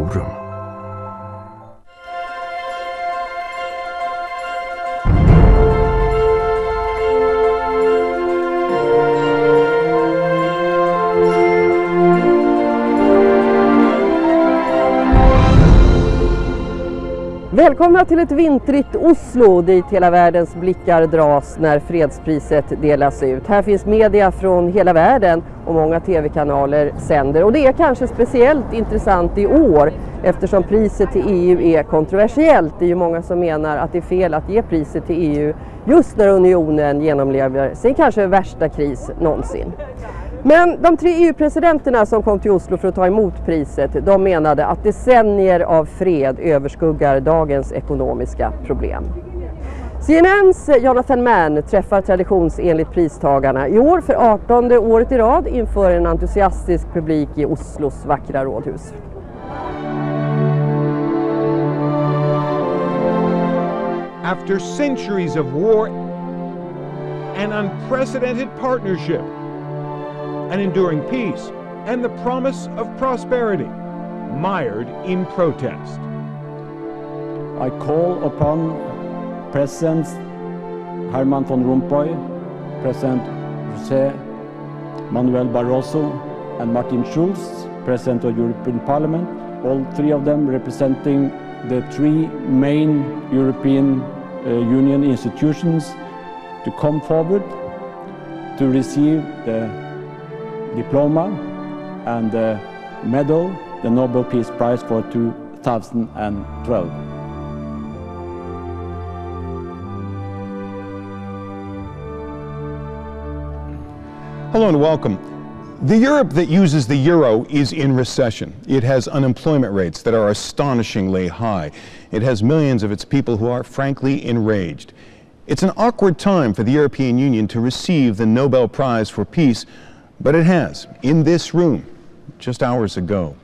Nobelforum. Välkomna till ett vintrigt Oslo dit hela världens blickar dras när fredspriset delas ut. Här finns media från hela världen och många tv-kanaler sänder. Och det är kanske speciellt intressant i år eftersom priset till EU är kontroversiellt. Det är ju många som menar att det är fel att ge priset till EU just när unionen genomlever sin kanske värsta kris någonsin. Men de 3 EU-presidenterna som kom till Oslo för att ta emot priset, de menade att decennier av fred överskuggar dagens ekonomiska problem. CNNs Jonathan Mann träffar traditionsenligt pristagarna i år för 18:e året i rad inför en entusiastisk publik i Oslos vackra rådhus. After centuries of war, an unprecedented partnership, an enduring peace, and the promise of prosperity, mired in protest. I call upon President Herman Van Rompuy, President José Manuel Barroso, and Martin Schulz, President of the European Parliament, all 3 of them representing the 3 main European Union institutions, to come forward to receive the diploma and the medal, the Nobel Peace Prize for 2012. Hello and welcome. The Europe that uses the euro is in recession. It has unemployment rates that are astonishingly high. It has millions of its people who are frankly enraged. It's an awkward time for the European Union to receive the Nobel Prize for Peace, but it has, in this room, just hours ago.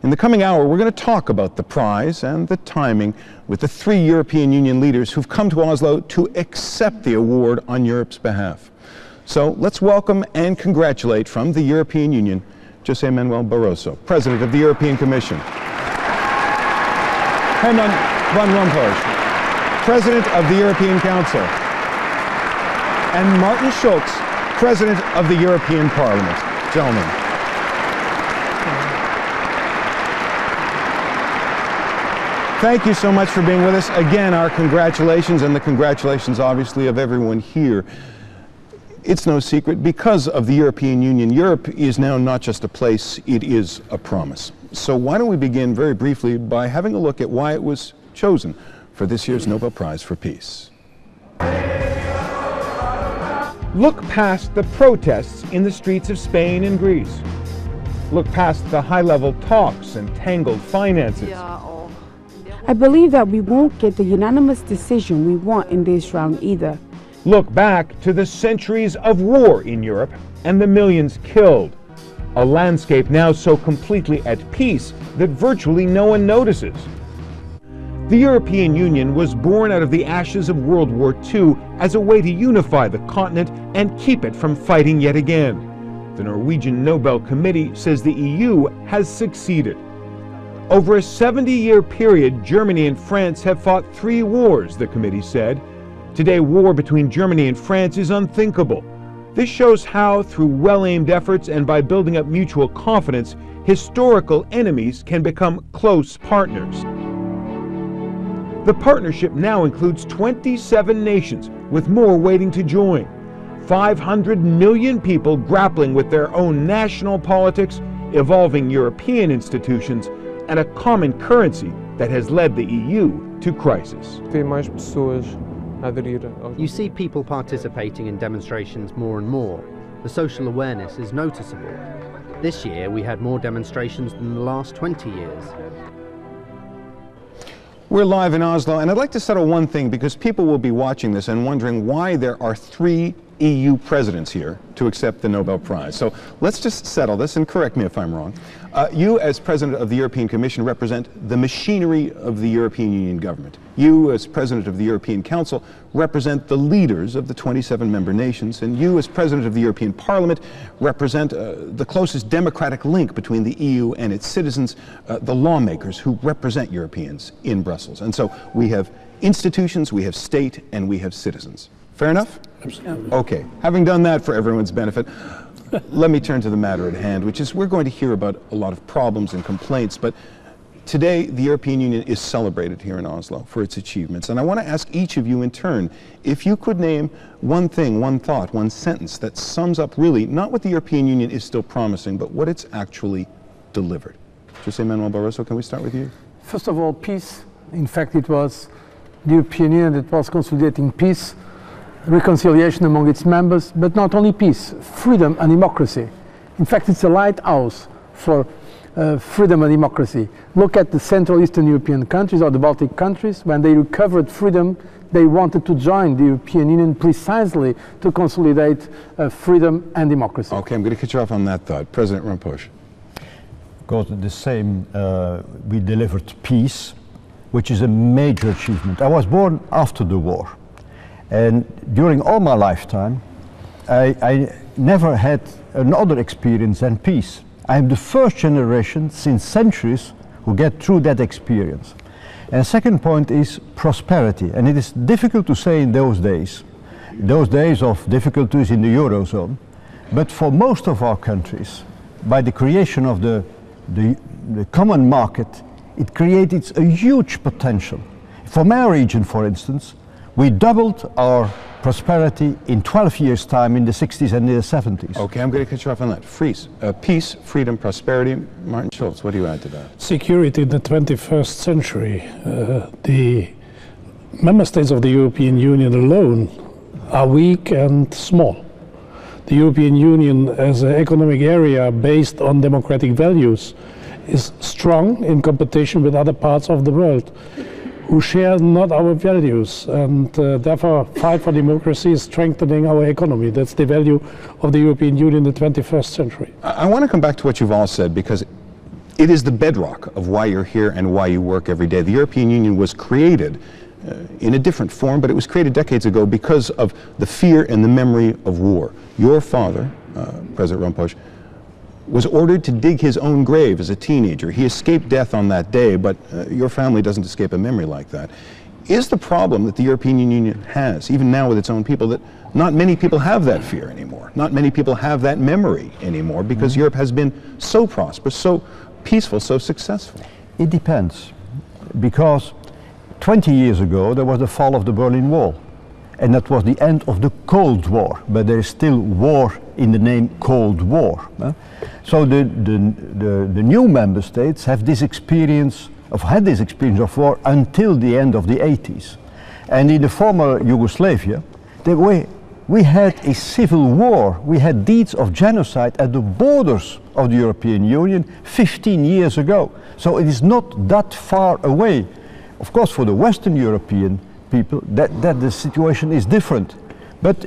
In the coming hour, we're going to talk about the prize and the timing with the 3 European Union leaders who've come to Oslo to accept the award on Europe's behalf. So let's welcome and congratulate from the European Union, José Manuel Barroso, President of the European Commission. Herman Van Rompuy, President of the European Council. And Martin Schulz, President of the European Parliament. Gentlemen. Thank you so much for being with us. Again, our congratulations, and the congratulations, obviously, of everyone here. It's no secret, because of the European Union, Europe is now not just a place, it is a promise. So why don't we begin very briefly by having a look at why it was chosen for this year's Nobel Prize for Peace. Look past the protests in the streets of Spain and Greece. Look past the high-level talks and tangled finances. I believe that we won't get the unanimous decision we want in this round either. Look back to the centuries of war in Europe and the millions killed. A landscape now so completely at peace that virtually no one notices. The European Union was born out of the ashes of World War II as a way to unify the continent and keep it from fighting yet again. The Norwegian Nobel Committee says the EU has succeeded. Over a 70-year period, Germany and France have fought 3 wars, the committee said. Today, war between Germany and France is unthinkable. This shows how, through well-aimed efforts and by building up mutual confidence, historical enemies can become close partners. The partnership now includes 27 nations, with more waiting to join. 500 million people grappling with their own national politics, evolving European institutions, and a common currency that has led the EU to crisis. You see people participating in demonstrations more and more. The social awareness is noticeable. This year we had more demonstrations than the last 20 years. We're live in Oslo, and I'd like to settle one thing, because people will be watching this and wondering why there are 3 EU presidents here to accept the Nobel Prize. So let's just settle this, and correct me if I'm wrong. You, as President of the European Commission, represent the machinery of the European Union government. You, as President of the European Council, represent the leaders of the 27 member nations. And you, as President of the European Parliament, represent the closest democratic link between the EU and its citizens, the lawmakers who represent Europeans in Brussels. And so we have institutions, we have state, and we have citizens. Fair enough? Absolutely. Okay. Having done that for everyone's benefit, let me turn to the matter at hand, which is we're going to hear about a lot of problems and complaints, but today the European Union is celebrated here in Oslo for its achievements. And I want to ask each of you in turn, if you could name one thing, one thought, one sentence that sums up really not what the European Union is still promising, but what it's actually delivered. José Manuel Barroso, can we start with you? First of all, peace. In fact, it was the European Union that was consolidating peace, reconciliation among its members, but not only peace, freedom and democracy. In fact, it's a lighthouse for freedom and democracy. Look at the Central Eastern European countries or the Baltic countries. When they recovered freedom, they wanted to join the European Union precisely to consolidate freedom and democracy. Okay, I'm going to cut you off on that thought. President Rompuy. Because the same, we delivered peace, which is a major achievement. I was born after the war. And during all my lifetime, I never had another experience than peace. I am the first generation since centuries who get through that experience. And second point is prosperity. And it is difficult to say in those days of difficulties in the Eurozone. But for most of our countries, by the creation of the common market, it created a huge potential. For my region, for instance, we doubled our prosperity in 12 years' time in the 60s and the 70s. Okay, I'm going to cut you off on that. Peace, freedom, prosperity. Martin Schulz, what do you add to that? Security in the 21st century. The member states of the European Union alone are weak and small. The European Union as an economic area based on democratic values is strong in competition with other parts of the world who share not our values, and therefore fight for democracy is strengthening our economy. That's the value of the European Union in the 21st century. I want to come back to what you've all said, because it is the bedrock of why you're here and why you work every day. The European Union was created in a different form, but it was created decades ago because of the fear and the memory of war. Your father, President Rompuy, was ordered to dig his own grave as a teenager. He escaped death on that day, but your family doesn't escape a memory like that. Is the problem that the European Union has, even now with its own people, that not many people have that fear anymore? Not many people have that memory anymore because Europe has been so prosperous, so peaceful, so successful? It depends, because 20 years ago there was the fall of the Berlin Wall, and that was the end of the Cold War, but there is still war in the name Cold War. So the new member states have this experience had this experience of war until the end of the 80s. And in the former Yugoslavia, we had a civil war. We had deeds of genocide at the borders of the European Union 15 years ago. So it is not that far away. Of course, for the Western European people, that the situation is different. But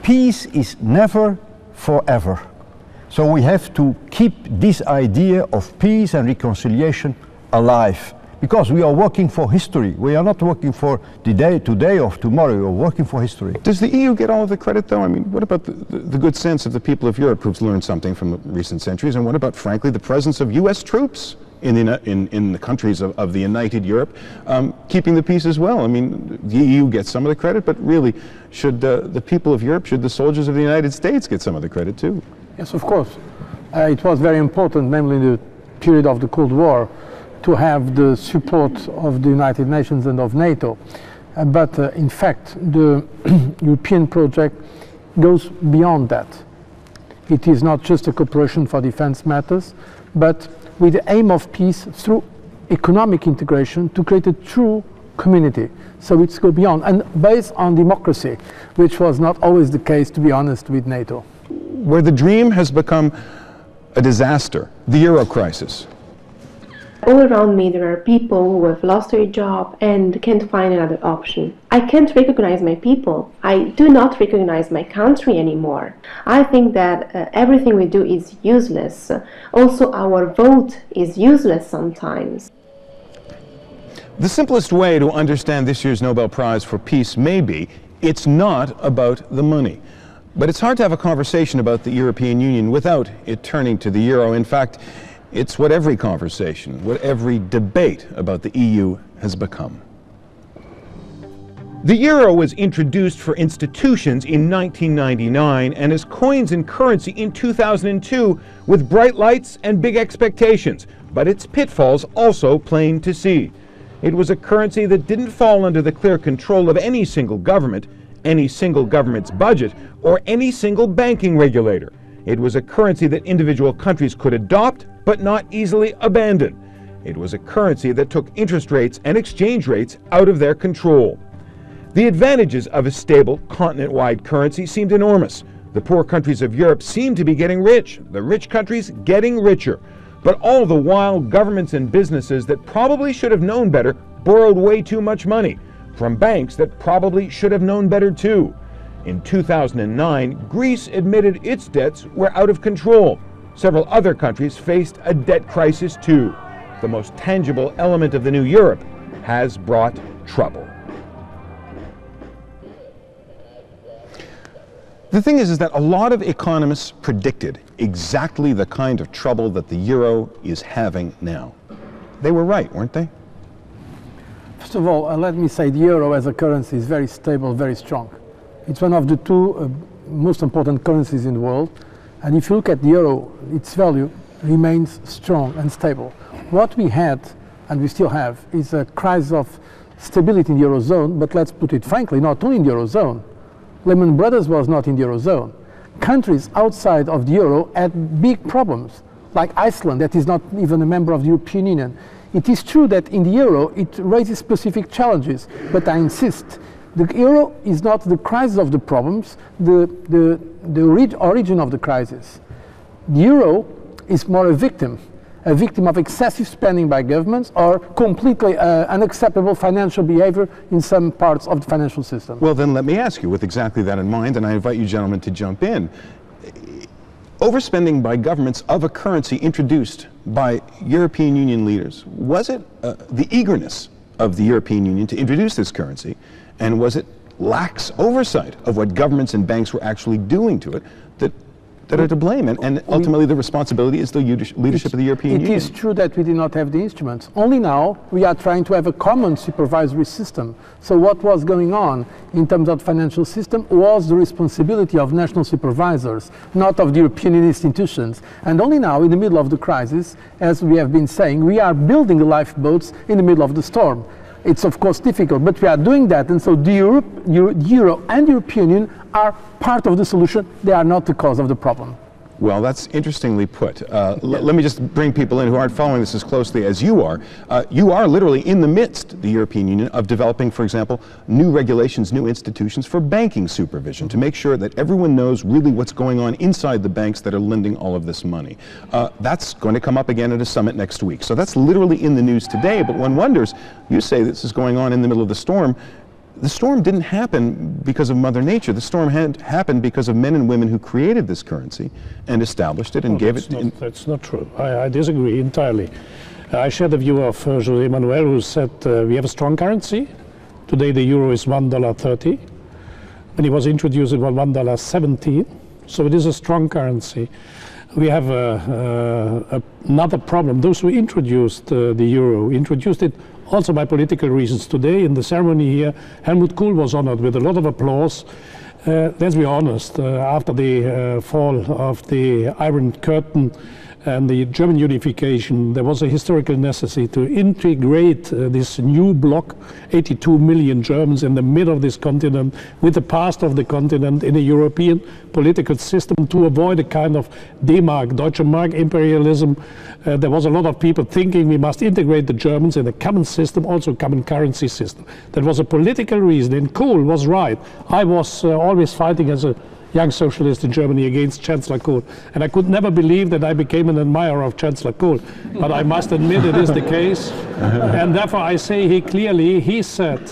peace is never forever. So we have to keep this idea of peace and reconciliation alive, because we are working for history. We are not working for the day today or tomorrow. We are working for history. Does the EU get all of the credit, though? I mean, what about the good sense of the people of Europe who've learned something from the recent centuries? And what about, frankly, the presence of U.S. troops in the countries of the united Europe, keeping the peace as well? I mean, the EU gets some of the credit, but really, should the people of Europe, should the soldiers of the United States get some of the credit, too? Yes, of course. It was very important, namely in the period of the Cold War, to have the support of the United Nations and of NATO. But in fact, the European project goes beyond that. It is not just a cooperation for defense matters, but with the aim of peace through economic integration to create a true community. So it's go beyond, and based on democracy, which was not always the case, to be honest, with NATO. Where the dream has become a disaster, the Euro crisis, All around me there are people who have lost their job and can't find another option. I can't recognize my people. I do not recognize my country anymore. I think that everything we do is useless. Also, our vote is useless sometimes. The simplest way to understand this year's Nobel Prize for Peace may be, it's not about the money. But it's hard to have a conversation about the European Union without it turning to the euro. In fact, it's what every conversation, what every debate about the EU has become. The euro was introduced for institutions in 1999 and as coins and currency in 2002 with bright lights and big expectations, but its pitfalls also plain to see. It was a currency that didn't fall under the clear control of any single government, any single government's budget, or any single banking regulator. It was a currency that individual countries could adopt but not easily abandon. It was a currency that took interest rates and exchange rates out of their control. The advantages of a stable, continent-wide currency seemed enormous. The poor countries of Europe seemed to be getting rich, the rich countries getting richer. But all the while, governments and businesses that probably should have known better borrowed way too much money from banks that probably should have known better too. In 2009, Greece admitted its debts were out of control. Several other countries faced a debt crisis too. The most tangible element of the new Europe has brought trouble. The thing is that a lot of economists predicted exactly the kind of trouble that the euro is having now. They were right, weren't they? First of all, let me say the euro as a currency is very stable, very strong. It's one of the two most important currencies in the world. And if you look at the euro, its value remains strong and stable. What we had, and we still have, is a crisis of stability in the eurozone, but let's put it frankly, not only in the eurozone. Lehman Brothers was not in the eurozone. Countries outside of the euro had big problems, like Iceland, that is not even a member of the European Union. It is true that in the euro it raises specific challenges, but I insist, the euro is not the crisis of the problems, the origin of the crisis. The euro is more a victim of excessive spending by governments or completely unacceptable financial behavior in some parts of the financial system. Well, then let me ask you with exactly that in mind, and I invite you gentlemen to jump in. Overspending by governments of a currency introduced by European Union leaders, was it the eagerness of the European Union to introduce this currency, and was it lax oversight of what governments and banks were actually doing to it that are to blame, and ultimately the responsibility is the leadership of the European Union? It is true that we did not have the instruments. Only now we are trying to have a common supervisory system. So what was going on in terms of the financial system was the responsibility of national supervisors, not of the European institutions. And only now, in the middle of the crisis, as we have been saying, we are building the lifeboats in the middle of the storm. It's of course difficult, but we are doing that, and so the euro and the European Union are part of the solution. They are not the cause of the problem. Well, that's interestingly put. Let me just bring people in who aren't following this as closely as you are. You are literally in the midst, the European Union, of developing, for example, new regulations, new institutions for banking supervision to make sure that everyone knows really what's going on inside the banks that are lending all of this money. That's going to come up again at a summit next week. So that's literally in the news today, but one wonders, you say this is going on in the middle of the storm. The storm didn't happen because of Mother Nature. The storm happened because of men and women who created this currency and established it and gave it... That's not true. I disagree entirely. I share the view of José Manuel, who said we have a strong currency. Today the euro is $1.30. When it was introduced it was $1.17. So it is a strong currency. We have another problem. Those who introduced the euro introduced it also by political reasons. Today in the ceremony here, Helmut Kohl was honored with a lot of applause. Let's be honest, after the fall of the Iron Curtain and the German unification, there was a historical necessity to integrate this new bloc, 82 million Germans in the middle of this continent, with the past of the continent in a European political system to avoid a kind of D-Mark, Deutsche Mark imperialism. There was a lot of people thinking we must integrate the Germans in a common system, also a common currency system. That was a political reason, and Kohl was right. I was always fighting as a young socialist in Germany against Chancellor Kohl. And I could never believe that I became an admirer of Chancellor Kohl. But I must admit it is the case. And therefore I say he said,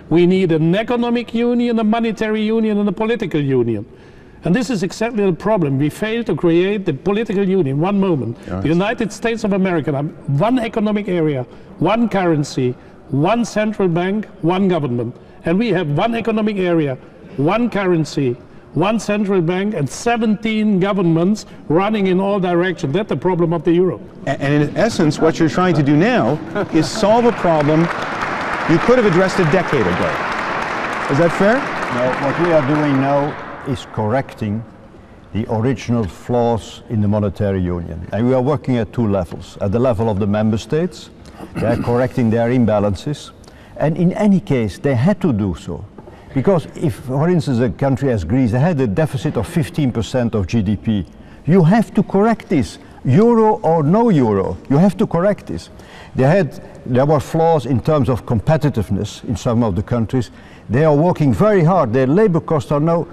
we need an economic union, a monetary union, and a political union. And this is exactly the problem. We failed to create the political union. One moment. Yes. The United States of America, one economic area, one currency, one central bank, one government. And we have one economic area, one currency, one central bank, and 17 governments running in all directions. That's the problem of the euro. And in essence, what you're trying to do now is solve a problem you could have addressed a decade ago. Is that fair? No, what we are doing now is correcting the original flaws in the monetary union. And we are working at two levels. At the level of the member states, they are correcting their imbalances. And in any case, they had to do so. Because if, for instance, a country as Greece, they had a deficit of 15% of GDP, you have to correct this. Euro or no euro, you have to correct this. There were flaws in terms of competitiveness in some of the countries. They are working very hard. Their labor costs are now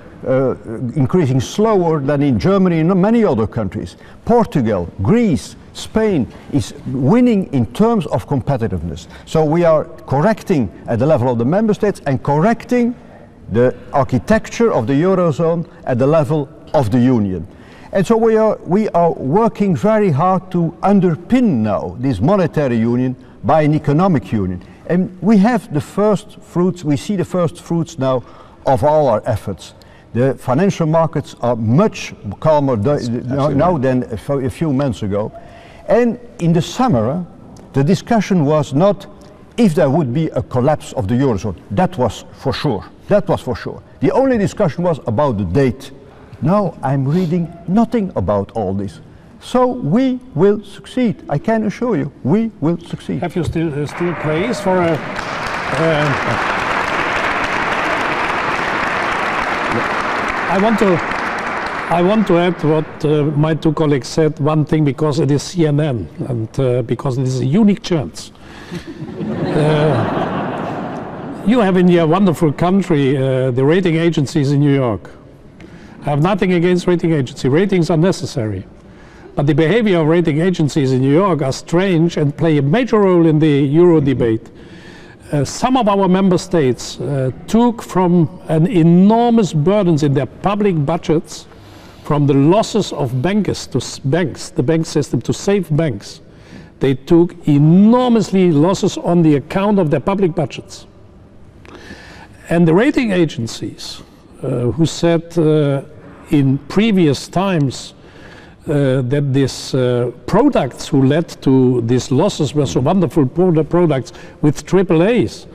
increasing slower than in Germany and many other countries. Portugal, Greece, Spain is winning in terms of competitiveness. So we are correcting at the level of the member states and correcting the architecture of the Eurozone at the level of the Union. And so we are working very hard to underpin now this monetary union by an economic union. And we have the first fruits, we see the first fruits now of all our efforts. The financial markets are much calmer now than a few months ago. And in the summer, the discussion was not if there would be a collapse of the Eurozone. That was for sure. That was for sure. The only discussion was about the date. Now I'm reading nothing about all this. So we will succeed. I can assure you, we will succeed. Have you still place for a... I want to add what my two colleagues said, one thing, because it is CNN and because it is a unique chance. You have in your wonderful country the rating agencies in New York. I have nothing against rating agencies. Ratings are necessary. But the behavior of rating agencies in New York are strange and play a major role in the Euro debate. Some of our member states took from an enormous burdens in their public budgets from the losses of bankers to banks, the bank system, to save banks. They took enormously losses on the account of their public budgets. And the rating agencies who said in previous times that these products who led to these losses were so wonderful products with AAAs,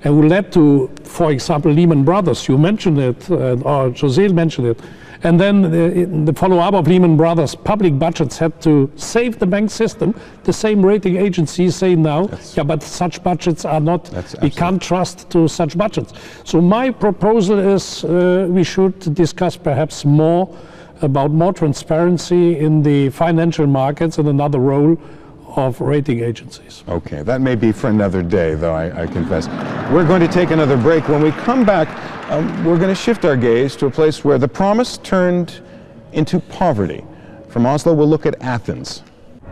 and who led to, for example, Lehman Brothers. You mentioned it, or José mentioned it. And then the follow-up of Lehman Brothers, public budgets had to save the bank system. The same rating agencies say now, yeah, but such budgets are not, we can't trust to such budgets. So my proposal is we should discuss perhaps more about more transparency in the financial markets and another role of rating agencies. Okay, that may be for another day, though, I confess. We're going to take another break. When we come back, we're going to shift our gaze to a place where the promise turned into poverty. From Oslo, we'll look at Athens.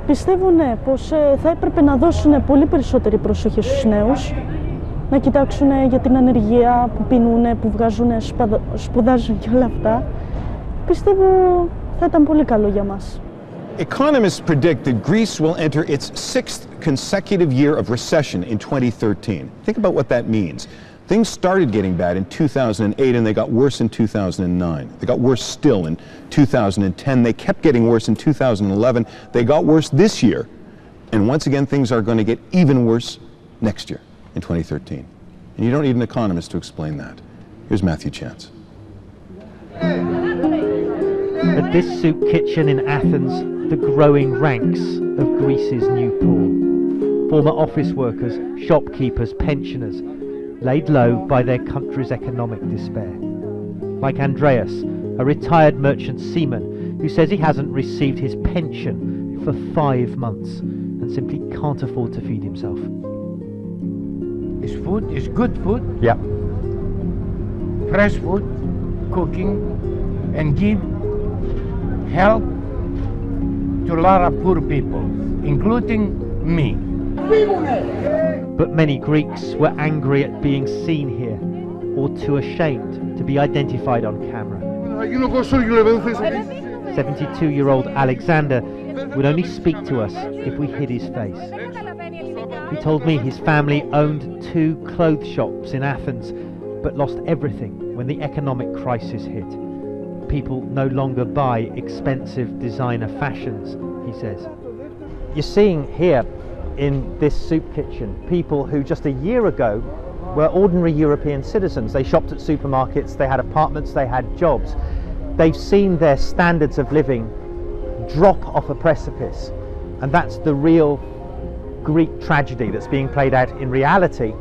Πιστεύω ναι, πως θα έπρεπε να δώσουν πολύ περισσότερη προσοχή στους νέους, να κοιτάξουν για την ανεργία που πεινούν, που βγάζουν, σπουδάζουν και όλα αυτά. Πιστεύω θα ήταν πολύ καλό για μας. Economists predict that Greece will enter its 6th consecutive year of recession in 2013. Think about what that means. Things started getting bad in 2008 and they got worse in 2009. They got worse still in 2010. They kept getting worse in 2011. They got worse this year. And once again, things are going to get even worse next year in 2013. And you don't need an economist to explain that. Here's Matthew Chance. At this soup kitchen in Athens, the growing ranks of Greece's new poor. Former office workers, shopkeepers, pensioners, laid low by their country's economic despair. Like Andreas, a retired merchant seaman who says he hasn't received his pension for 5 months and simply can't afford to feed himself. Is food, is good food? Yeah. Fresh food, cooking, and give help to a lot of poor people, including me. But many Greeks were angry at being seen here, or too ashamed to be identified on camera. 72-year-old Alexander would only speak to us if we hid his face. He told me his family owned 2 clothes shops in Athens, but lost everything when the economic crisis hit. People no longer buy expensive designer fashions, he says. You're seeing here in this soup kitchen people who just a year ago were ordinary European citizens. They shopped at supermarkets, they had apartments, they had jobs. They've seen their standards of living drop off a precipice, and that's the real Greek tragedy that's being played out in reality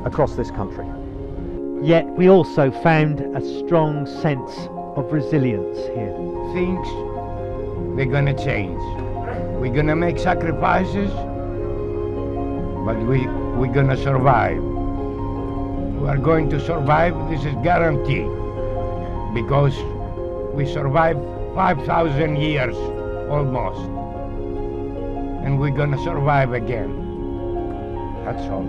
across this country. Yet we also found a strong sense of resilience here. Things, they're gonna change. We're gonna make sacrifices, but we're gonna survive. We are going to survive, this is guaranteed, because we survived 5,000 years almost, and we're gonna survive again. That's all.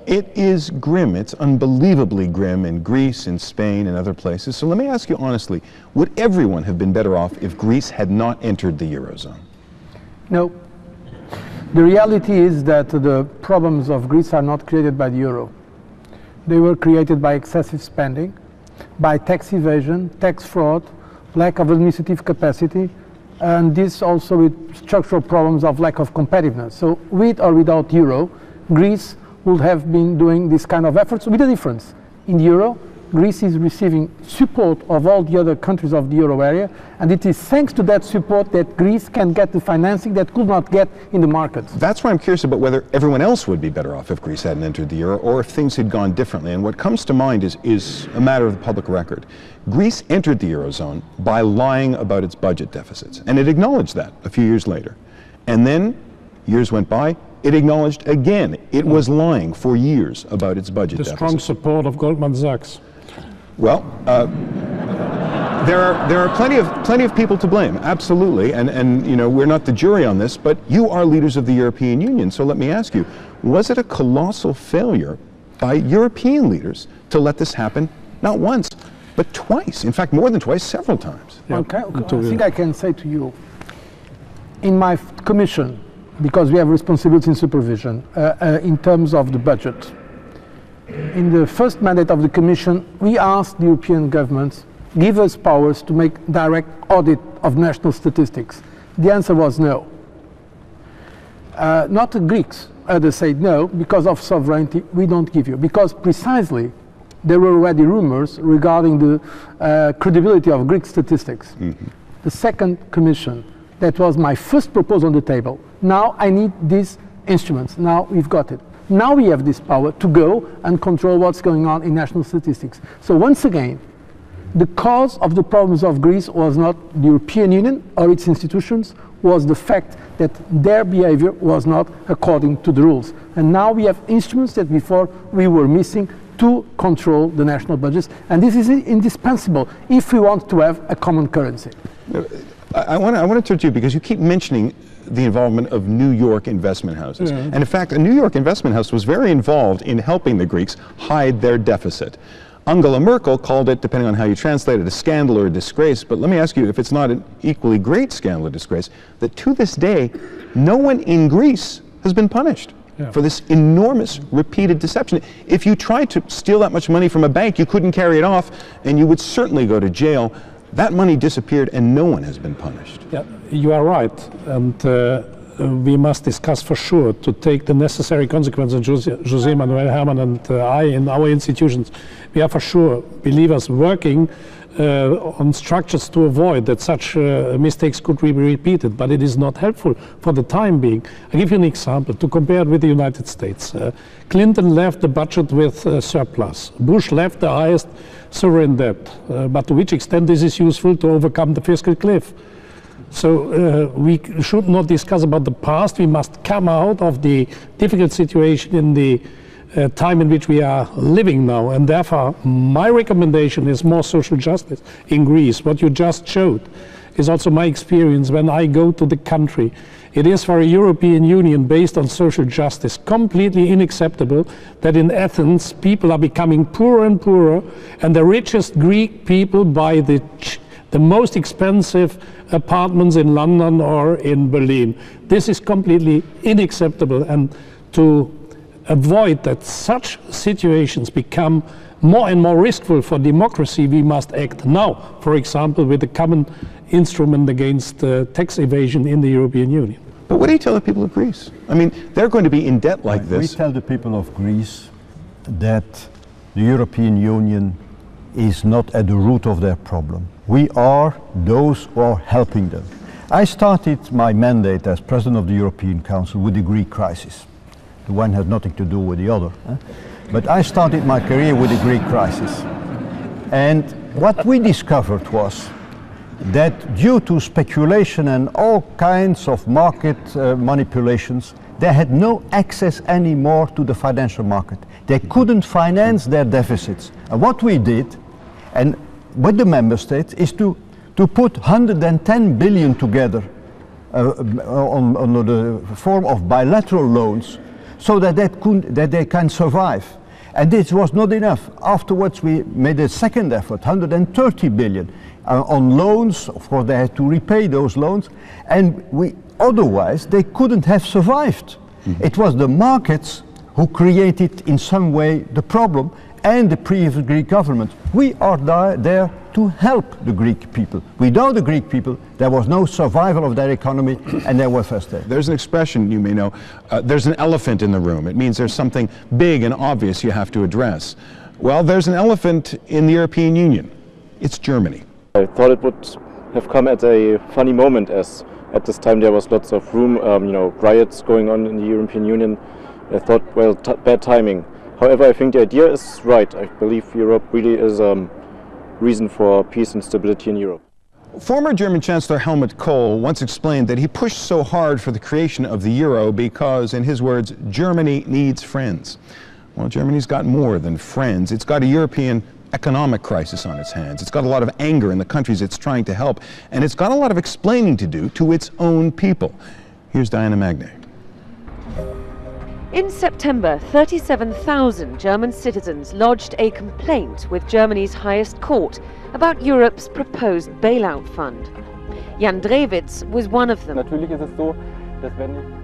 It is grim. It's unbelievably grim in Greece, in Spain, and other places. So let me ask you honestly, would everyone have been better off if Greece had not entered the Eurozone? No. The reality is that the problems of Greece are not created by the euro. They were created by excessive spending, by tax evasion, tax fraud, lack of administrative capacity, and this also with structural problems of lack of competitiveness. So with or without euro, Greece would have been doing this kind of efforts with a difference. In the euro, Greece is receiving support of all the other countries of the euro area, and it is thanks to that support that Greece can get the financing that could not get in the markets. That's why I'm curious about whether everyone else would be better off if Greece hadn't entered the euro, or if things had gone differently. And what comes to mind is a matter of the public record. Greece entered the eurozone by lying about its budget deficits, and it acknowledged that a few years later. And then, years went by, it acknowledged again it was lying for years about its budget deficit. The strong support of Goldman Sachs. Well, there are plenty of people to blame, absolutely, and you know, we're not the jury on this, but you are leaders of the European Union, so let me ask you, was it a colossal failure by European leaders to let this happen not once, but twice, in fact more than twice, several times? Yeah. Okay, I think I can say to you, in my commission, because we have responsibility in supervision, in terms of the budget, in the first mandate of the Commission, we asked the European governments, give us powers to make direct audit of national statistics. The answer was no. Not the Greeks. Others said no, because of sovereignty, we don't give you. Because precisely, there were already rumors regarding the credibility of Greek statistics. Mm-hmm. The second Commission, that was my first proposal on the table. Now I need these instruments. Now we've got it. Now we have this power to go and control what's going on in national statistics. So once again, the cause of the problems of Greece was not the European Union or its institutions, was the fact that their behavior was not according to the rules. And now we have instruments that before we were missing to control the national budgets. And this is indispensable if we want to have a common currency. I want to turn to you because you keep mentioning the involvement of New York investment houses. Yeah. And in fact, a New York investment house was very involved in helping the Greeks hide their deficit. Angela Merkel called it, depending on how you translate it, a scandal or a disgrace. But let me ask you, if it's not an equally great scandal or disgrace, that to this day, no one in Greece has been punished for this enormous repeated deception. If you tried to steal that much money from a bank, you couldn't carry it off, and you would certainly go to jail. That money disappeared and no one has been punished. Yeah, you are right, and we must discuss for sure to take the necessary consequences. José Manuel, Herman and I in our institutions, we are for sure believers working on structures to avoid that such mistakes could be repeated, but it is not helpful for the time being. I'll give you an example to compare with the United States. Clinton left the budget with surplus. Bush left the highest sovereign debt. But to which extent this is useful to overcome the fiscal cliff? So we should not discuss about the past. We must come out of the difficult situation in the time in which we are living now, and therefore my recommendation is more social justice in Greece. What you just showed is also my experience when I go to the country. It is for a European Union based on social justice completely unacceptable that in Athens people are becoming poorer and poorer, and the richest Greek people buy the most expensive apartments in London or in Berlin. This is completely unacceptable, and to avoid that such situations become more and more riskful for democracy, we must act now, for example, with a common instrument against tax evasion in the European Union. But what do you tell the people of Greece? I mean, they're going to be in debt like this. We tell the people of Greece that the European Union is not at the root of their problem. We are those who are helping them. I started my mandate as President of the European Council with the Greek crisis. The one has nothing to do with the other. But I started my career with the Greek crisis. And what we discovered was that due to speculation and all kinds of market manipulations, they had no access anymore to the financial market. They couldn't finance their deficits. And what we did, and with the member states, is to put 110 billion together on the form of bilateral loans so that they can survive. And this was not enough. Afterwards we made a second effort, 130 billion on loans. Of course they had to repay those loans, and otherwise they couldn't have survived. Mm-hmm. It was the markets who created in some way the problem, and the previous Greek government. We are there to help the Greek people. Without the Greek people, there was no survival of their economy, and they were frustrated. There's an expression you may know, there's an elephant in the room. It means there's something big and obvious you have to address. Well, there's an elephant in the European Union. It's Germany. I thought it would have come at a funny moment, as at this time there was lots of riots going on in the European Union. I thought, well, bad timing. However, I think the idea is right. I believe Europe really is a reason for peace and stability in Europe. Former German Chancellor Helmut Kohl once explained that he pushed so hard for the creation of the euro because, in his words, Germany needs friends. Well, Germany's got more than friends. It's got a European economic crisis on its hands. It's got a lot of anger in the countries it's trying to help, and it's got a lot of explaining to do to its own people. Here's Diana Magne. In September, 37,000 German citizens lodged a complaint with Germany's highest court about Europe's proposed bailout fund. Jan Drewitz was one of them.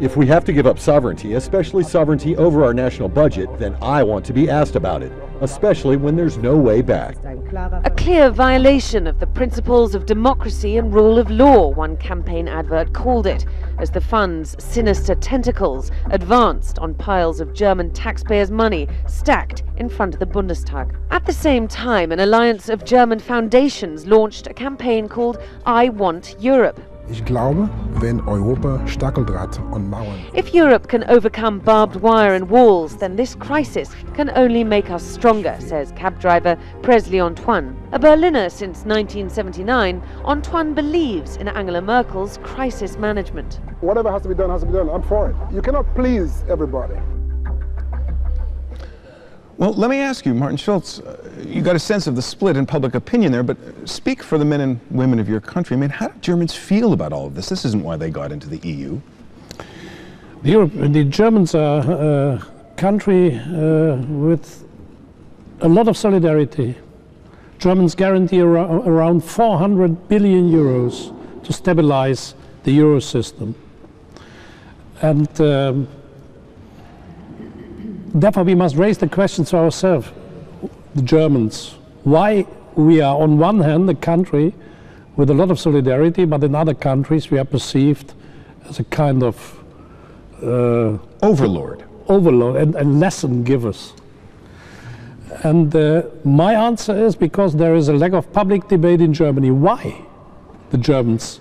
If we have to give up sovereignty, especially sovereignty over our national budget, then I want to be asked about it, especially when there's no way back. A clear violation of the principles of democracy and rule of law, one campaign advert called it, as the fund's sinister tentacles advanced on piles of German taxpayers' money stacked in front of the Bundestag. At the same time, an alliance of German foundations launched a campaign called I Want Europe. Ich glaube, wenn Europa Stacheldraht und Mauern. If Europe can overcome barbed wire and walls, then this crisis can only make us stronger, says cab driver Presley Antoine. A Berliner since 1979, Antoine believes in Angela Merkel's crisis management. Whatever has to be done has to be done. I'm for it. You cannot please everybody. Well, let me ask you, Martin Schulz, you got a sense of the split in public opinion there, but speak for the men and women of your country. I mean, how do Germans feel about all of this? This isn't why they got into the EU. The Germans are a country with a lot of solidarity. Germans guarantee around 400 billion euros to stabilize the euro system. And therefore, we must raise the question to ourselves, the Germans, why we are on one hand a country with a lot of solidarity, but in other countries we are perceived as a kind of overlord and lesson givers. And my answer is because there is a lack of public debate in Germany why the Germans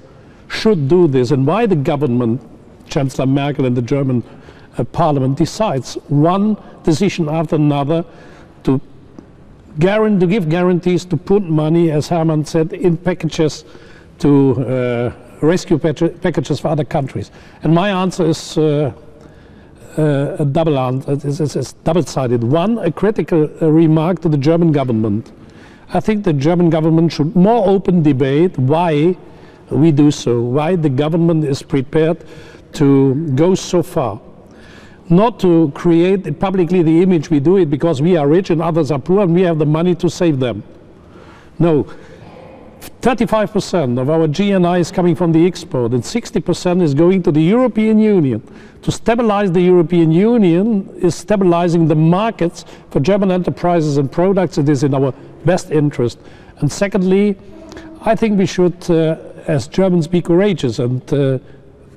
should do this, and why the government, Chancellor Merkel and the German Parliament decides one decision after another to give guarantees, to put money, as Herman said, in packages to rescue packages for other countries. And my answer is a double-sided. One, a critical remark to the German government. I think the German government should more open debate why we do so, why the government is prepared to go so far. Not to create publicly the image we do it because we are rich and others are poor and we have the money to save them. No. 35% of our GNI is coming from the export and 60% is going to the European Union. To stabilize the European Union is stabilizing the markets for German enterprises and products. It is in our best interest. And secondly, I think we should, as Germans, be courageous and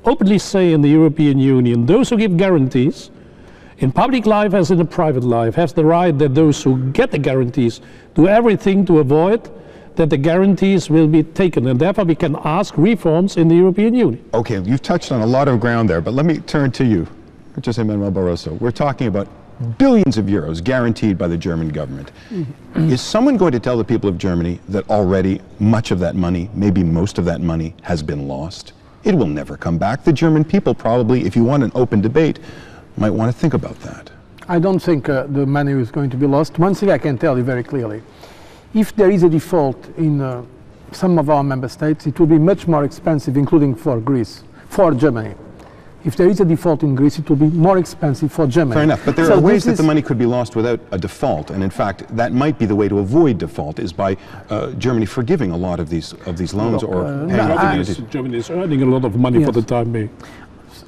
openly say in the European Union, those who give guarantees, in public life as in a private life, have the right that those who get the guarantees do everything to avoid that the guarantees will be taken, and therefore we can ask reforms in the European Union. Okay, you've touched on a lot of ground there, but let me turn to you, José Manuel Barroso. We're talking about billions of euros guaranteed by the German government. Is someone going to tell the people of Germany that already much of that money, maybe most of that money, has been lost? It will never come back. The German people probably, if you want an open debate, might want to think about that. I don't think the money is going to be lost. One thing I can tell you very clearly. If there is a default in some of our member states, it will be much more expensive, including for Greece, for Germany. If there is a default in Greece, it will be more expensive for Germany. Fair enough, but there are ways that the money could be lost without a default, and in fact, that might be the way to avoid default, is by Germany forgiving a lot of these loans or paying Germany is earning a lot of money for the time being.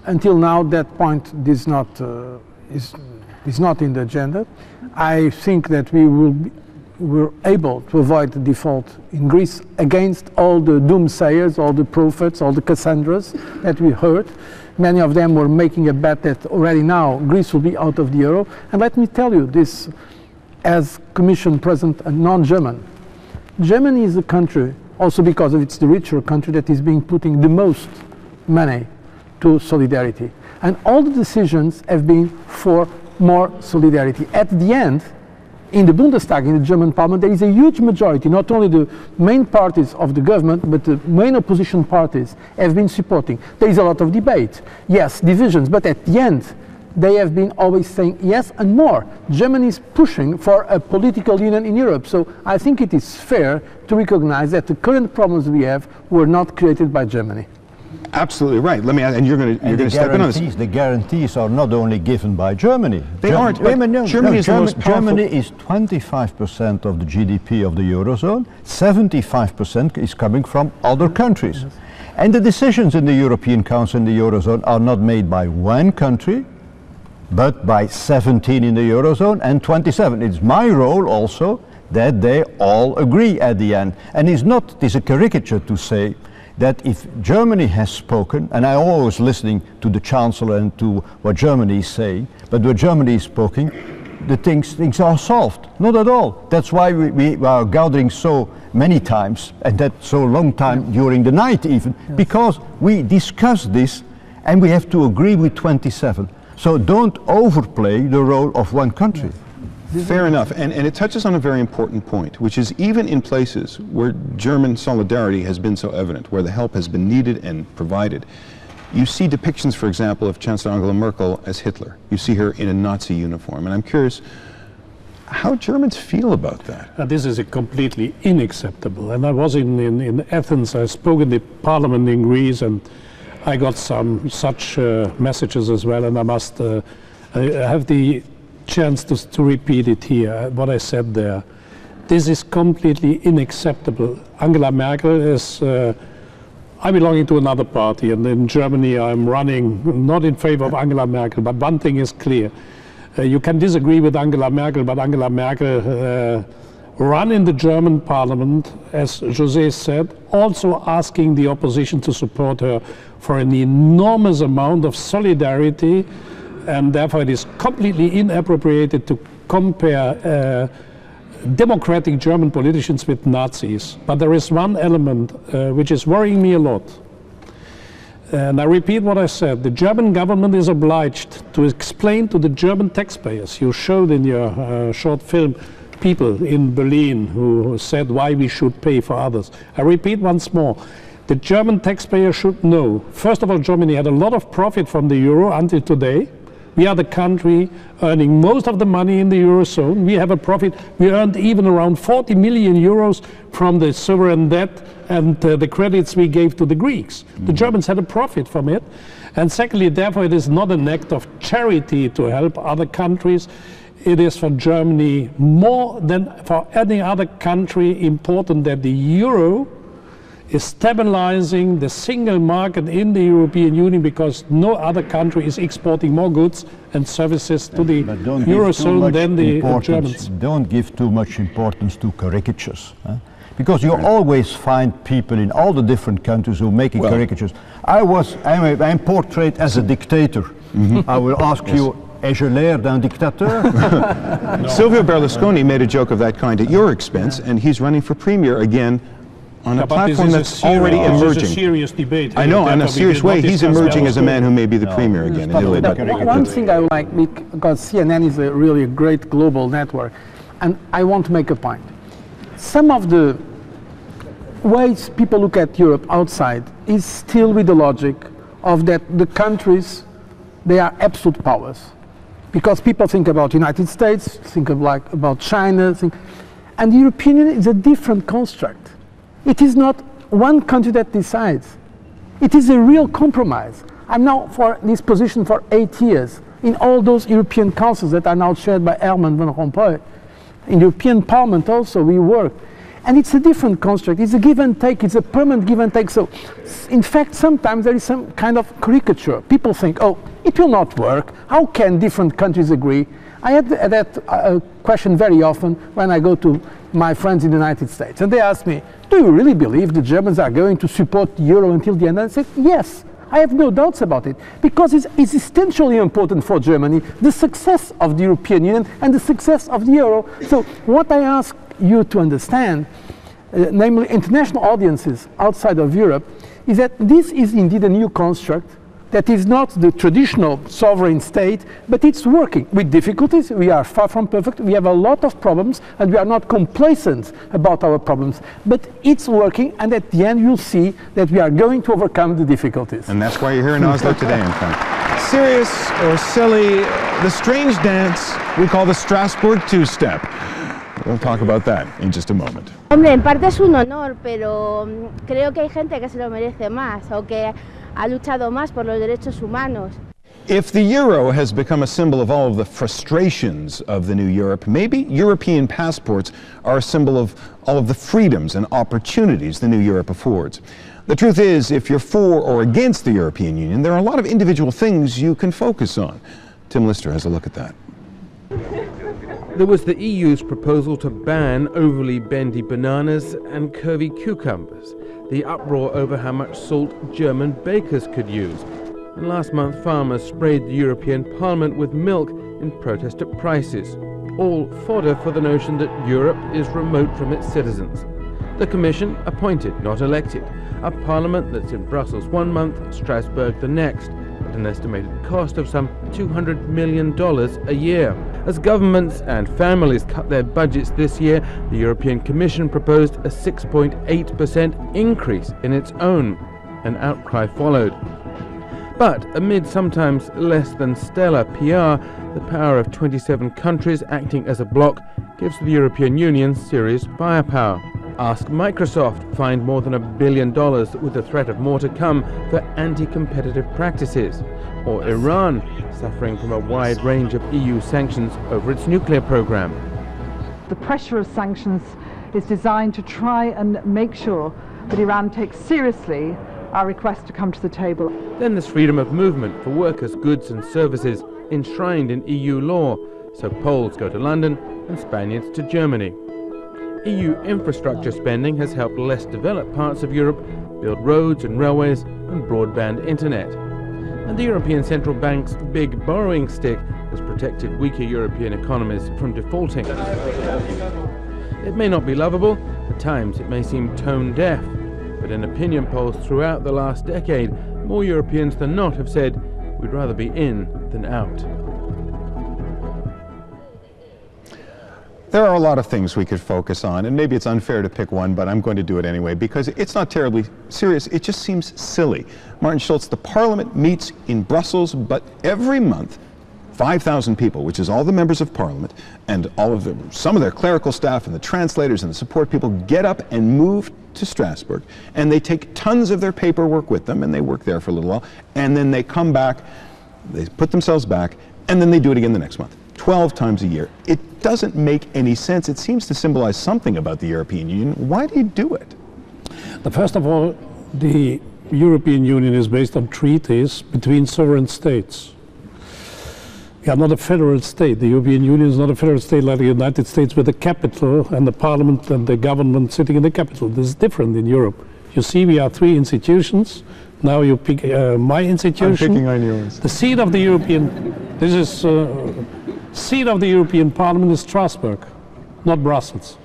Until now, that point is not in the agenda. I think that we're able to avoid the default in Greece against all the doomsayers, all the prophets, all the Cassandras that we heard. Many of them were making a bet that already now Greece will be out of the euro. And let me tell you this, as Commission President and non-German, Germany is a country, also because of it's the richer country, that is being putting the most money to solidarity. And all the decisions have been for more solidarity. At the end, in the Bundestag, in the German parliament, there is a huge majority, not only the main parties of the government, but the main opposition parties have been supporting. There is a lot of debate, yes, divisions, but at the end, they have been always saying yes and more. Germany is pushing for a political union in Europe, so I think it is fair to recognize that the current problems we have were not created by Germany. Absolutely right. Let me add, and you're going to step in on this. The guarantees are not only given by Germany. They aren't. Germany is the most powerful. Germany is 25% of the GDP of the Eurozone. 75% is coming from other countries. Yes. And the decisions in the European Council and the Eurozone are not made by one country, but by 17 in the Eurozone and 27. It's my role also that they all agree at the end. And it's a caricature to say that if Germany has spoken, and I'm always listening to the Chancellor and to what Germany is saying, but when Germany is speaking, the things are solved. Not at all. That's why we are gathering so many times, and that so long time during the night even, because we discuss this and we have to agree with 27. So don't overplay the role of one country. Fair enough, and it touches on a very important point, which is even in places where German solidarity has been so evident, where the help has been needed and provided, you see depictions, for example, of Chancellor Angela Merkel as Hitler. You see her in a Nazi uniform, and I'm curious how Germans feel about that. This is completely unacceptable, and I was in Athens, I spoke in the parliament in Greece, and I got some such messages as well, and I must have the chance to repeat it here, what I said there. This is completely unacceptable. Angela Merkel is, I'm belonging to another party, and in Germany I'm running not in favor of Angela Merkel, but one thing is clear. You can disagree with Angela Merkel, but Angela Merkel ran in the German parliament, as José said, also asking the opposition to support her for an enormous amount of solidarity, and therefore it is completely inappropriate to compare democratic German politicians with Nazis. But there is one element which is worrying me a lot. And I repeat what I said. The German government is obliged to explain to the German taxpayers. You showed in your short film people in Berlin who said why we should pay for others. I repeat once more. The German taxpayer should know, first of all, Germany had a lot of profit from the euro until today. We are the country earning most of the money in the Eurozone. We have a profit. We earned even around 40 million euros from the sovereign debt and the credits we gave to the Greeks. The Germans had a profit from it. And secondly, therefore, it is not an act of charity to help other countries. It is for Germany more than for any other country important that the euro is stabilizing the single market in the European Union, because no other country is exporting more goods and services to the Eurozone than the Germans. Don't give too much importance to caricatures. Because you always find people in all the different countries who are making caricatures. I'm portrayed as a dictator. I will ask you, ai-je l'air d'un dictateur? Silvio Berlusconi made a joke of that kind at your expense, and he's running for premier again on a platform that's already emerging. This is a serious debate. I know, in a serious way, he's emerging as a man who may be the premier again in Italy. One thing I would like, because CNN is a really great global network, and I want to make a point. Some of the ways people look at Europe outside is still with the logic of that the countries, they are absolute powers. Because people think about United States, think of about China, and the European Union is a different construct. It is not one country that decides. It is a real compromise. I'm now for this position for 8 years in all those European councils that are now chaired by Herman Van Rompuy. In the European Parliament also we work. And it's a different construct. It's a give and take. It's a permanent give and take. So, in fact, sometimes there is some kind of caricature. People think, oh, it will not work. How can different countries agree? I had that question very often when I go to my friends in the United States. And they ask me, do you really believe the Germans are going to support the euro until the end? And I said, yes. I have no doubts about it, because it's essentially important for Germany, the success of the European Union and the success of the euro. So what I ask you to understand, namely international audiences outside of Europe, is that this is indeed a new construct that is not the traditional sovereign state, but it's working with difficulties. We are far from perfect. We have a lot of problems, and we are not complacent about our problems. But it's working, and at the end you'll see that we are going to overcome the difficulties. And that's why you're here in Oslo today, in fact. Serious or silly, the strange dance we call the Strasbourg two-step. We'll talk about that in just a moment. Hombre, en parte es un honor, pero creo que hay gente que se lo merece más, o que ha luchado más por los derechos humanos. If the euro has become a symbol of all of the frustrations of the new Europe, maybe European passports are a symbol of all of the freedoms and opportunities the new Europe affords. The truth is, if you're for or against the European Union, there are a lot of individual things you can focus on. Tim Lister has a look at that. There was the EU's proposal to ban overly bendy bananas and curvy cucumbers, the uproar over how much salt German bakers could use. And last month, farmers sprayed the European Parliament with milk in protest at prices, all fodder for the notion that Europe is remote from its citizens. The Commission, appointed, not elected, a Parliament that's in Brussels 1 month, Strasbourg the next, at an estimated cost of some $200 million a year. As governments and families cut their budgets this year, the European Commission proposed a 6.8% increase in its own. An outcry followed. But amid sometimes less than stellar PR, the power of 27 countries acting as a bloc gives the European Union serious firepower. Ask Microsoft, fined more than $1 billion with the threat of more to come for anti-competitive practices. Or Iran, suffering from a wide range of EU sanctions over its nuclear program. The pressure of sanctions is designed to try and make sure that Iran takes seriously our request to come to the table. Then there's freedom of movement for workers, goods and services, enshrined in EU law, so Poles go to London and Spaniards to Germany. EU infrastructure spending has helped less developed parts of Europe build roads and railways and broadband internet. And the European Central Bank's big borrowing stick has protected weaker European economies from defaulting. It may not be lovable, at times it may seem tone deaf, but in opinion polls throughout the last decade, more Europeans than not have said, we'd rather be in than out. There are a lot of things we could focus on, and maybe it's unfair to pick one, but I'm going to do it anyway because it's not terribly serious. It just seems silly. Martin Schulz, the Parliament meets in Brussels, but every month 5,000 people, which is all the members of parliament and all of them, some of their clerical staff and the translators and the support people, get up and move to Strasbourg, and they take tons of their paperwork with them, and they work there for a little while, and then they come back, they put themselves back, and then they do it again the next month, 12 times a year. It doesn't make any sense. It seems to symbolize something about the European Union. Why do you do it? First of all, the European Union is based on treaties between sovereign states. We are not a federal state. The European Union is not a federal state like the United States with the capital and the parliament and the government sitting in the capital. This is different in Europe. You see, we are 3 institutions. Now you pick my institution. I'm picking on yours. The seat of the European, seat of the European Parliament is Strasbourg, not Brussels.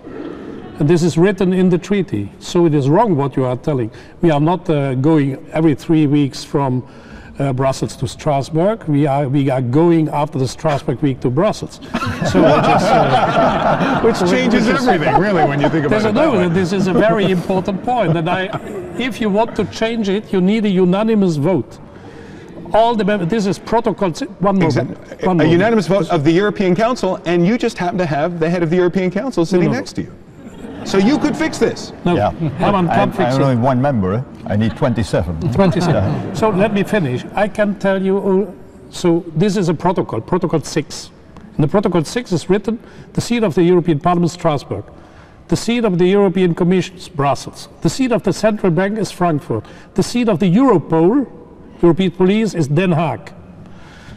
And this is written in the treaty. So it is wrong what you are telling. We are not going every 3 weeks from Brussels to Strasbourg. We are going after the Strasbourg week to Brussels. So which changes everything, really, when you think about it. No, this is a very important point. And if you want to change it, you need a unanimous vote. All the members. This is protocol. One moment. A unanimous vote of the European Council, and you just happen to have the head of the European Council sitting next to you. So you could fix this. No, yeah. Herman can't fix it. I only have 1 member. I need 27. 27. Yeah. So let me finish. I can tell you. So this is a protocol, Protocol 6. In the Protocol 6 is written: the seat of the European Parliament, Strasbourg. The seat of the European Commission is Brussels. The seat of the Central Bank is Frankfurt. The seat of the Europol, European Police, is Den Haag.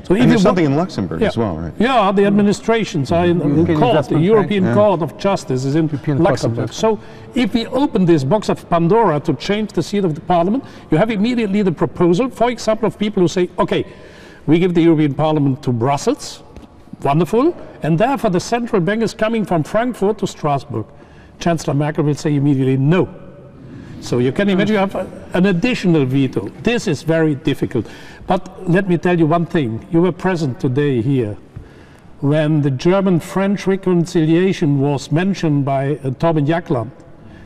So and there's something in Luxembourg as well, right? Yeah, the administrations are in the court. The European Court of Justice is in Luxembourg. So if we open this box of Pandora to change the seat of the Parliament, you have immediately the proposal, for example, of people who say, okay, we give the European Parliament to Brussels, wonderful, and therefore the Central Bank is coming from Frankfurt to Strasbourg. Chancellor Merkel will say immediately no. So you can imagine you have an additional veto. This is very difficult. But let me tell you one thing. You were present today here when the German-French reconciliation was mentioned by Torben Jagland.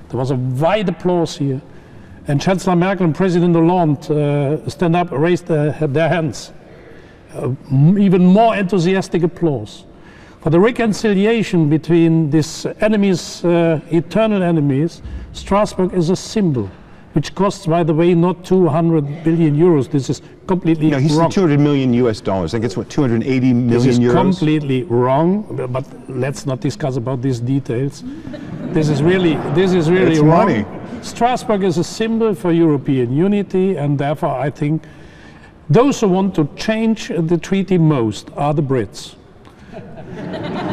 There was a wide applause here. And Chancellor Merkel and President Hollande stand up, raised their hands. Even more enthusiastic applause. For the reconciliation between these enemies, eternal enemies, Strasbourg is a symbol, which costs, by the way, not 200 billion euros. This is completely wrong. No, he said 200 million US dollars. I think it's what, 280 million euros? This is completely wrong, but let's not discuss about these details. This is really it's wrong. Money. Strasbourg is a symbol for European unity, and therefore I think those who want to change the treaty most are the Brits.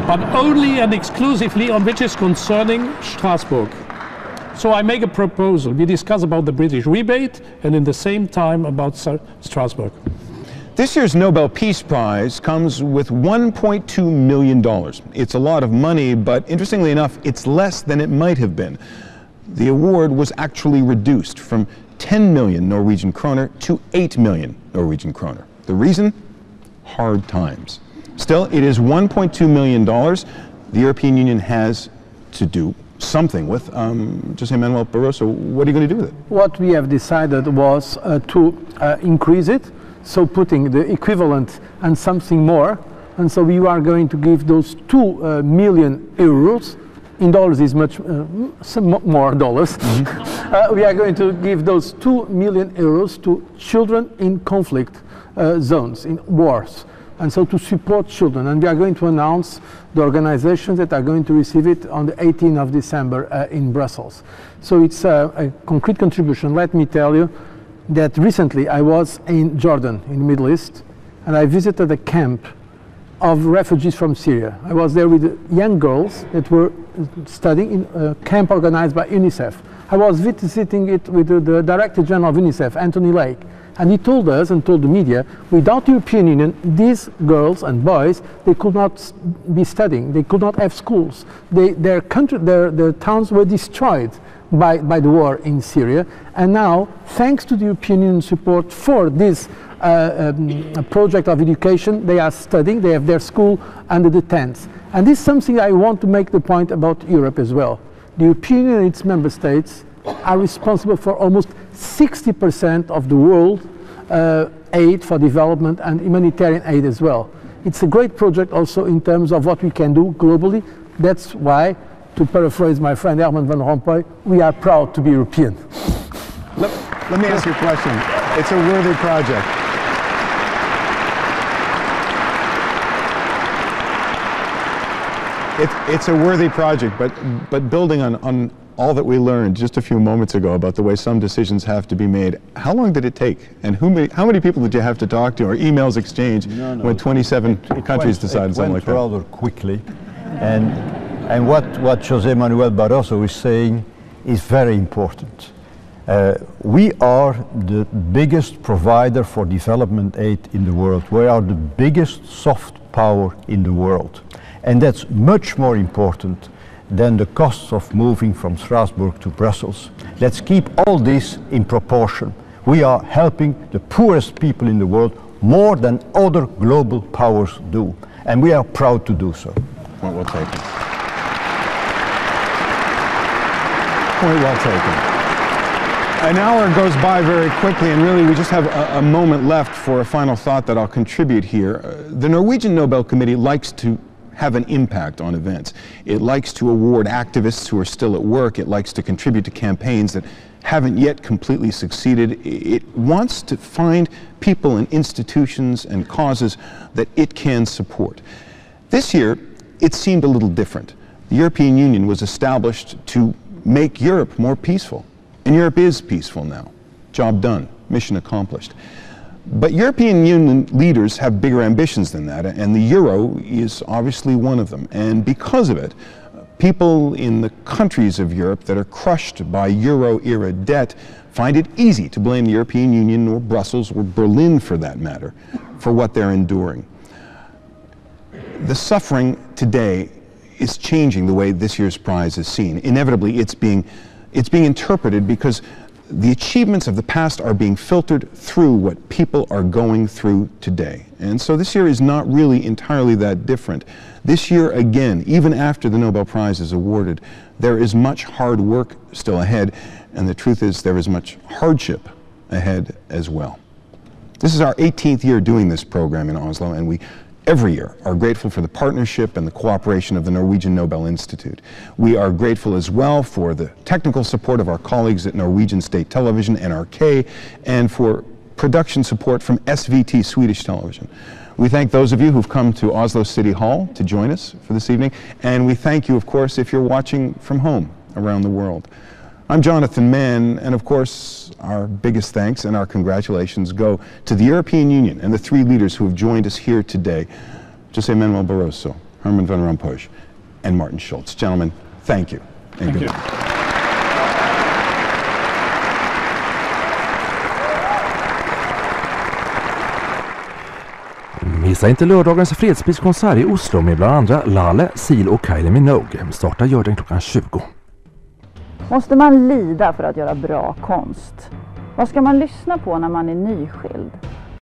But only and exclusively on which is concerning Strasbourg. So I make a proposal. We discuss about the British rebate and in the same time about Strasbourg. This year's Nobel Peace Prize comes with $1.2 million. It's a lot of money, but interestingly enough, it's less than it might have been. The award was actually reduced from 10 million Norwegian kroner to 8 million Norwegian kroner. The reason? Hard times. Still, it is $1.2 million. The European Union has to do something with. José Manuel Barroso, what are you going to do with it? What we have decided was to increase it, so putting the equivalent and something more. And so we are going to give those 2 million euros. In dollars is much some more dollars. Mm-hmm. We are going to give those 2 million euros to children in conflict zones, in wars. And so to support children, and we are going to announce the organizations that are going to receive it on the 18th of December in Brussels. So it's a concrete contribution. Let me tell you that recently I was in Jordan, in the Middle East, and I visited a camp of refugees from Syria. I was there with young girls that were studying in a camp organized by UNICEF. I was visiting it with the Director General of UNICEF, Anthony Lake. And he told us and told the media, without the European Union, these girls and boys, they could not be studying, they could not have schools. Their towns were destroyed by the war in Syria. And now, thanks to the European Union support for this project of education, they are studying, they have their school under the tents. And this is something I want to make the point about Europe as well. The European Union and its member states are responsible for almost 60% of the world aid for development and humanitarian aid as well. it's a great project also in terms of what we can do globally. That's why, to paraphrase my friend Herman Van Rompuy, we are proud to be European. Let me ask you a question. It's a worthy project. It's a worthy project, but building on all that we learned just a few moments ago about the way some decisions have to be made, how long did it take? And how many people did you have to talk to or emails exchanged when 27 countries decided something like that? It went rather quickly. And what José Manuel Barroso is saying is very important. We are the biggest provider for development aid in the world. We are the biggest soft power in the world. And that's much more important than the costs of moving from Strasbourg to Brussels. Let's keep all this in proportion. We are helping the poorest people in the world more than other global powers do. And we are proud to do so. Point well taken. Point well taken. An hour goes by very quickly, and really we just have a moment left for a final thought that I'll contribute here. The Norwegian Nobel Committee likes to have an impact on events. It likes to award activists who are still at work. It likes to contribute to campaigns that haven't yet completely succeeded. It wants to find people and institutions and causes that it can support. This year, it seemed a little different. The European Union was established to make Europe more peaceful. And Europe is peaceful now. Job done, mission accomplished. But European Union leaders have bigger ambitions than that, and the euro is obviously one of them. And because of it, people in the countries of Europe that are crushed by euro-era debt find it easy to blame the European Union or Brussels or Berlin, for that matter, for what they're enduring. The suffering today is changing the way this year's prize is seen. Inevitably, it's being interpreted because the achievements of the past are being filtered through what people are going through today. And so this year is not really entirely that different. This year, again, even after the Nobel Prize is awarded, there is much hard work still ahead, and the truth is there is much hardship ahead as well. This is our 18th year doing this program in Oslo, and we every year are grateful for the partnership and the cooperation of the Norwegian Nobel Institute. We are grateful as well for the technical support of our colleagues at Norwegian State Television, NRK, and for production support from SVT Swedish Television. We thank those of you who've come to Oslo City Hall to join us for this evening, and we thank you, of course, if you're watching from home around the world. I'm Jonathan Mann, and of course, our biggest thanks and our congratulations go to the European Union and the three leaders who have joined us here today, José Manuel Barroso, Herman Van Rompuy, and Martin Schulz. Gentlemen, thank you. And Thank you. Missa inte lördagens fredspriskonserter i Oslo med bland andra Lale, Sil och Kylie Minogue. Startar gör den klockan 20. Måste man lida för att göra bra konst? Vad ska man lyssna på när man är nyskild?